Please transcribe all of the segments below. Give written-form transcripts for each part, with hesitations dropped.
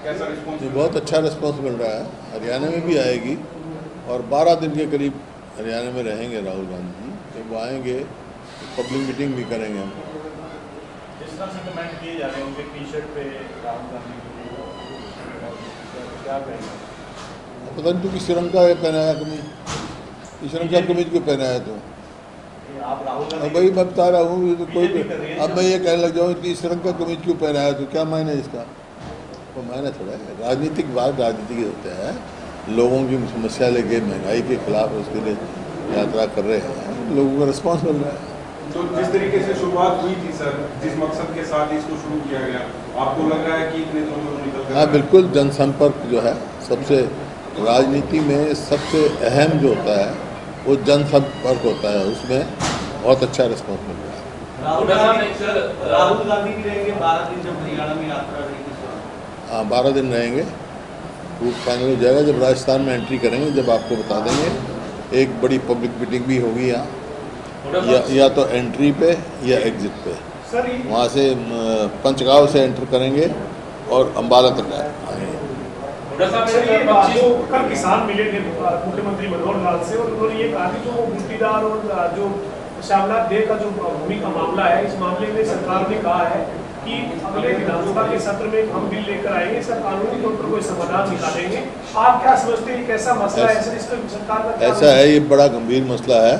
कैसा रिस्पॉन्स? बहुत अच्छा रिस्पॉन्स मिल रहा है। हरियाणा में भी आएगी और 12 दिन के करीब हरियाणा में रहेंगे राहुल गांधी जी। जब वो आएंगे तो पब्लिक मीटिंग भी करेंगे हम। जिस तरह से कमेंट किए जा रहे हैं उनके टी शर्ट पे राहुल गांधी क्या कहेंगे? पता नहीं तू किस रंग का है पहनाया कमीज, इस रंग का कमीज क्यों पहनाया तू? आप राहुल अब गांधी भाई मैं बता रहा हूँ, ये तो कोई बीजेपी कर रही है। अब मैं ये कहने लग जाऊँ कि इस रंग का कमीज क्यों पहनाया तो क्या मायने इसका? वो मायने थोड़ा है। राजनीतिक बात राजनीति के होते हैं। लोगों की समस्या लेके महंगाई के खिलाफ उसके लिए यात्रा कर रहे हैं, लोगों का रिस्पॉन्स मिल रहा है। तो जिस तरीके से शुरुआत हुई थी सर, जिस मकसद के साथ इसको शुरू किया गया, आपको लग रहा है कि इतने दिनों में निकल कर? हाँ बिल्कुल, जनसंपर्क जो है सबसे, राजनीति में सबसे अहम जो होता है वो जनसंपर्क होता है, उसमें बहुत अच्छा रिस्पॉन्स मिल रहा है। राहुल गांधी भी रहेंगे 12 दिन जब हरियाणा में यात्रा रहेगी। हाँ 12 दिन रहेंगे, रूट फाइनल हो जाएगा जब राजस्थान में एंट्री करेंगे, जब आपको बता देंगे। एक बड़ी पब्लिक मीटिंग भी होगी यहाँ, या तो एंट्री पे या एग्जिट पे। वहाँ से पंचगांव से एंटर करेंगे और अम्बाला तक आएंगे। कल किसान मिले थे मुख्यमंत्री मनोहर लाल से और उन्होंने ये कहा कि जो गुस्तीदार और जो श्यामलाल देव का जो भूमि का मामला है, इस मामले में सरकार ने कहा है कि अगले विधानसभा के सत्र में हम बिल लेकर आएंगे, सर कानूनी तौर पर कोई समाधान निकालेंगे। आप क्या समझते हैं, कैसा मसला है सर? इसमें सरकार का ऐसा है, ये बड़ा गंभीर मसला है।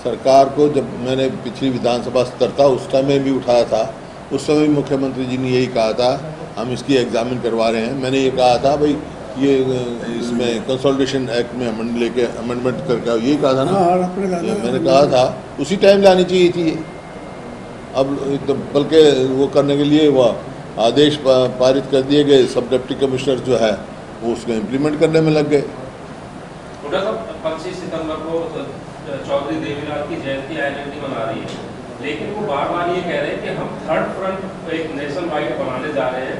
सरकार को जब मैंने पिछली विधानसभा सत्र था उस टाइम में भी उठाया था, उस समय भी मुख्यमंत्री जी ने यही कहा था हम इसकी एग्जामिन करवा रहे हैं। मैंने ये कहा था भाई ये इसमें कंसोलिडेशन एक्ट में अमेंडमेंट करके आओ, यही कहा था ना। ये मैंने कहा था उसी टाइम लानी चाहिए थी। अब तो बल्कि वो करने के लिए वो आदेश पारित कर दिए गए, सब डिप्टी कमिश्नर जो है वो उसको इम्प्लीमेंट करने में लग गए। 25 सितंबर को चौधरी देवीलाल की जयंती आईएनएलडी मना रही है, लेकिन वो बार-बार ये कह रहे हैं कि हम थर्ड फ्रंट एक नेशन वाइड बनाने जा रहे हैं,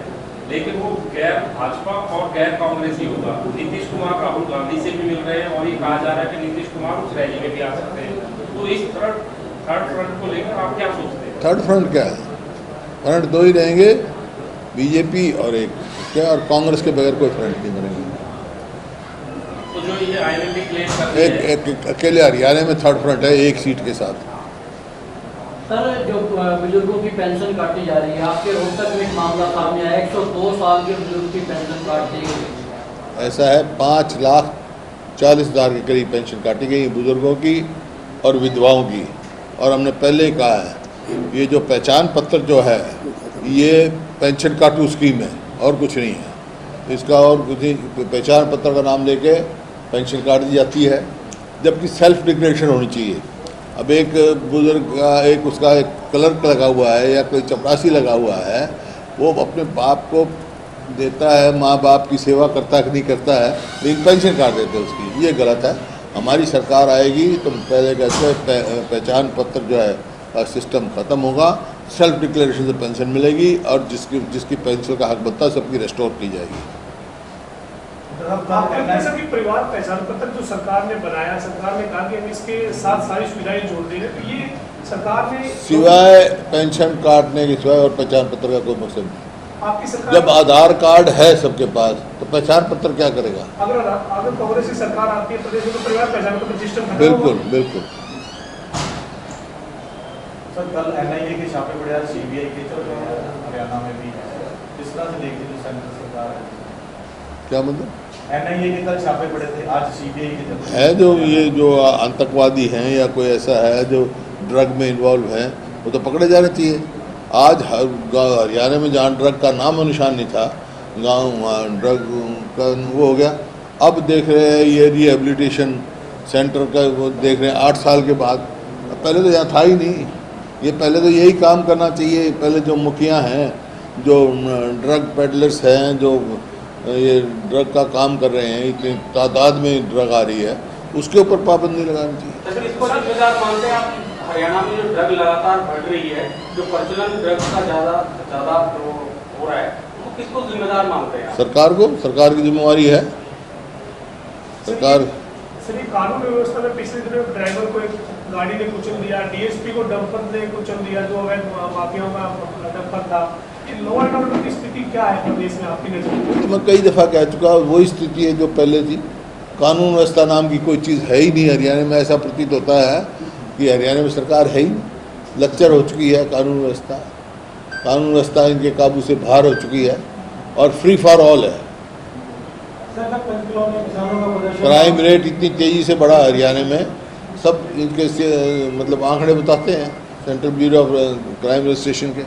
लेकिन वो गैर भाजपा और गैर कांग्रेसी होगा। नीतीश कुमार राहुल गांधी से भी मिल रहे हैं और ये कहा जा रहा है कि नीतीश कुमार उस रैली में भी आ सकते हैं। तो इस थर्ड फ्रंट को लेकर आप क्या सोचते हैं? थर्ड फ्रंट क्या है? फ्रंट दो ही रहेंगे, बीजेपी और एक क्या, और कांग्रेस के बगैर कोई फ्रंट नहीं बनेगा। तो जो ये आईएनएलडी क्लेम कर रही है, एक अकेले हरियाणा में थर्ड फ्रंट है, एक सीट के साथ। सर जो बुजुर्गों की पेंशन काटी जा रही है, आपके रोहतक में एक मामला सामने आया, 102 साल के बुजुर्ग की पेंशन काट दी गई। ऐसा है, 5,40,000 के करीब पेंशन काटी गई बुजुर्गों की और विधवाओं की। और हमने पहले ही कहा है ये जो पहचान पत्र जो है ये पेंशन काटू स्कीम है और कुछ नहीं है इसका, और कुछ नहीं। पहचान पत्र का नाम लेके पेंशन काट दी जाती है, जबकि सेल्फ डिक्लेरेशन होनी चाहिए। अब एक बुजुर्ग का एक उसका एक क्लर्क लगा हुआ है या कोई चपरासी लगा हुआ है, वो अपने बाप को देता है, माँ बाप की सेवा करता है कि नहीं करता है, लेकिन पेंशन काट देते हैं उसकी। ये गलत है। हमारी सरकार आएगी तो पहले कहते पहचान पत्र जो है का सिस्टम ख़त्म होगा, सेल्फ डिक्लेरेशन से पेंशन मिलेगी और जिसकी पेंशन का हक बनता है सबकी रेस्टोर की जाएगी। परिवार पहचान पत्र जो सरकार ने बनाया, सरकार ने कहा कि हम इसके साथ सारी सुविधाएं जोड़ दे रहे हैं, तो ये सरकार ने सिवाय पेंशन काटने के सिवाय और पहचान पत्र का कोई मकसद नहीं। आपकी सरकार जब आधार कार्ड है सबके पास तो पहचान पत्र क्या करेगा? अगर कांग्रेस की सरकार आती है प्रदेश में तो परिवार पहचान पत्र सिस्टम खत्म बिल्कुल होगा। बिल्कुल। सर कल एनआईए के छापे पड़े, आज सीबीआई के चल रहे हैं हरियाणा में भी। किस तरह से देखते जो सेंट्रल सरकार है? क्या मतलब? एनआईए के कल छापे पड़े थे, आज सीबीआई के चल रहे हैं। है जो ये जो आतंकवादी हैं या कोई ऐसा है जो ड्रग में इन्वॉल्व हैं वो तो पकड़े जाने चाहिए। आज हरियाणा में जहाँ ड्रग का नाम और निशान नहीं था, गांव वहाँ ड्रग का वो हो गया। अब देख रहे हैं ये रिहेबिलिटेशन सेंटर का, वो देख रहे हैं 8 साल के बाद। पहले तो यहाँ था ही नहीं। ये पहले तो यही काम करना चाहिए। पहले जो मुखिया हैं, जो ड्रग पेडलर्स हैं, जो ये ड्रग का काम कर रहे हैं, इतनी तादाद में ड्रग आ रही है, उसके ऊपर पाबंदी लगानी चाहिए। सर इसको जिम्मेदार मानते हैं आप? हरियाणा में जो ड्रग लगातार बढ़ रही है, जो प्रचलन ड्रग्स का ज़्यादा हो रहा है, वो किसको जिम्मेदार मानते हैं? सरकार को, सरकार की जिम्मेवारी है। सरकार सर ये कानून व्यवस्था में पिछले दिनों ड्राइवर को एक गाड़ी ने कुचल दिया, डीएसपी को डंपर ने कुचल दिया जो अवैध माफियाओं का डंपर था। लॉ एंड ऑर्डर की स्थिति क्या है प्रदेश में आपकी नजर में? तो मैं कई दफ़ा कह चुका हूँ, वही स्थिति है जो पहले थी। कानून व्यवस्था नाम की कोई चीज़ है ही नहीं हरियाणा में। ऐसा प्रतीत होता है कि हरियाणा में सरकार है ही, लच्चर हो चुकी है कानून व्यवस्था। कानून व्यवस्था इनके काबू से बाहर हो चुकी है और फ्री फॉर ऑल है। क्राइम रेट इतनी तेज़ी से बढ़ा हरियाणा में, सब इनके मतलब आंकड़े बताते हैं central bureau of crime registration के।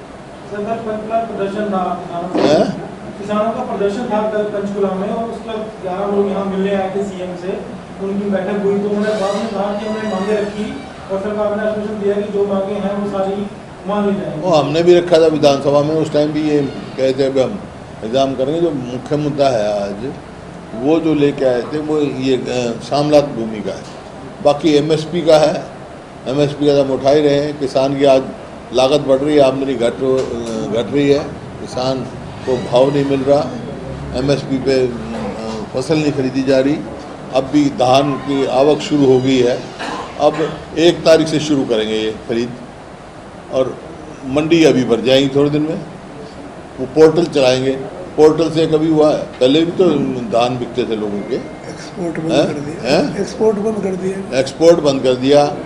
किसानों का प्रदर्शन था कल पंचकुला में और उसका 11 लोग यहाँ मिलने आए थे सीएम से, उनकी बैठक हुई तो उन्होंने बाद में कहा कि उन्होंने मांगे रखी और सरकार ने आश्वासन दिया कि जो मांगे हैं वो सारी मान ली जाएंगी। वो हमने भी रखा था विधानसभा में, उस टाइम भी ये कहते हैं हम इंतजाम करेंगे। जो मुख्य मुद्दा है आज वो जो लेके आए थे वो ये शामलात भूमि का है। बाकी एमएसपी का है, एमएसपी का हम उठा ही रहे हैं। किसान की आज लागत बढ़ रही है, आमदनी घट रही है, किसान को भाव नहीं मिल रहा, एमएसपी पे फसल नहीं खरीदी जा रही। अब भी धान की आवक शुरू हो गई है, अब 1 तारीख से शुरू करेंगे ये खरीद और मंडी अभी भर जाएंगी थोड़े दिन में। वो पोर्टल चलाएंगे, पोर्टल से कभी हुआ है, पहले भी तो धान बिकते थे लोगों के। एक्सपोर्ट बंद कर दिया, एक्सपोर्ट बंद कर दिया, एक्सपोर्ट बंद कर दिया।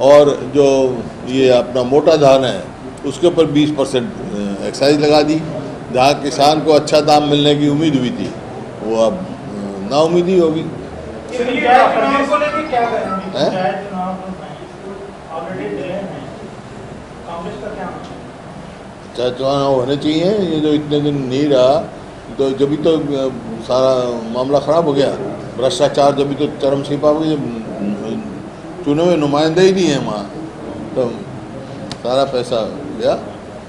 और जो ये अपना मोटा धान है उसके ऊपर 20% एक्साइज लगा दी। जहाँ किसान को अच्छा दाम मिलने की उम्मीद हुई थी वो अब नाउम्मीदी होगी। चाहे चुनाव होने चाहिए, ये जो इतने दिन नहीं रहा तो जब तो सारा मामला ख़राब हो गया। भ्रष्टाचार जब तो चरम सीमा हो गई, चुने हुए नुमाइंदे ही नहीं है वहाँ, तो सारा पैसा गया।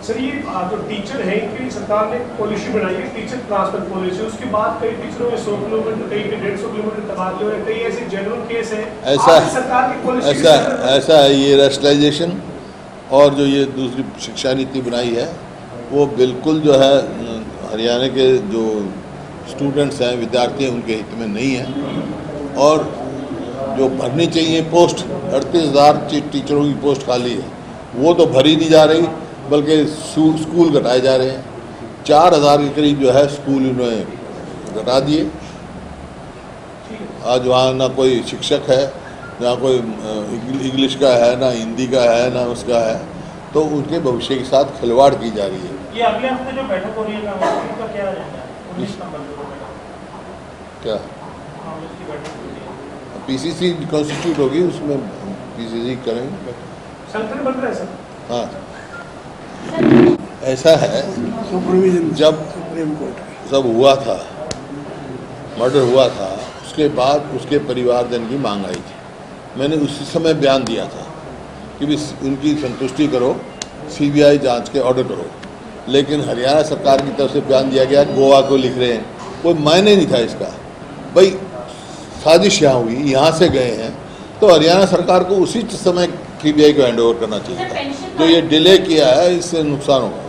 सर ये जो टीचर है इनकी सरकार ने पॉलिसी बनाई है, टीचर ट्रांसफर पॉलिसी, उसके बाद कई टीचरों में 100 किलोमीटर, कई पे 150 किलोमीटर तबादले हुए, कई ऐसे जनरल केस है। ऐसा सरकार की पॉलिसी ऐसा है ये रेशनलाइजेशन और जो ये दूसरी शिक्षा नीति बनाई है वो बिल्कुल जो है हरियाणा के जो स्टूडेंट्स हैं, विद्यार्थी हैं, उनके हित में नहीं है। और जो भरनी चाहिए पोस्ट, 38,000 टीचरों की पोस्ट खाली है, वो तो भरी नहीं जा रही, बल्कि स्कूल घटाए जा रहे हैं। 4,000 के करीब जो है स्कूल उन्होंने घटा दिए। आज वहाँ ना कोई शिक्षक है, ना कोई इंग्लिश का है, ना हिंदी का है, ना उसका है, तो उनके भविष्य के साथ खिलवाड़ की जा रही है। ये अगले हफ्ते जो बैठक हो रही है उसका क्या एजेंडा है? 19 नंबर क्या की बैठक हो रही है, पीसीसी कॉन्स्टिट्यूट होगी, उसमें पीसीसी करेंगे। संगठन बन रहा है सर। हाँ, ऐसा है सुप्रीम जब कोर्ट सब हुआ था, मर्डर हुआ था, उसके बाद उसके परिवारजन की मांग आई थी। मैंने उसी समय बयान दिया था कि भी उनकी संतुष्टि करो, सीबीआई जांच के ऑर्डर करो। लेकिन हरियाणा सरकार की तरफ से बयान दिया गया गोवा को लिख रहे हैं, कोई मायने नहीं था इसका। भाई साजिश यहाँ हुई, यहाँ से गए हैं, तो हरियाणा सरकार को उसी समय सीबीआई को हैंड ओवर करना चाहिए था। जो ये डिले किया है इससे नुकसान होगा।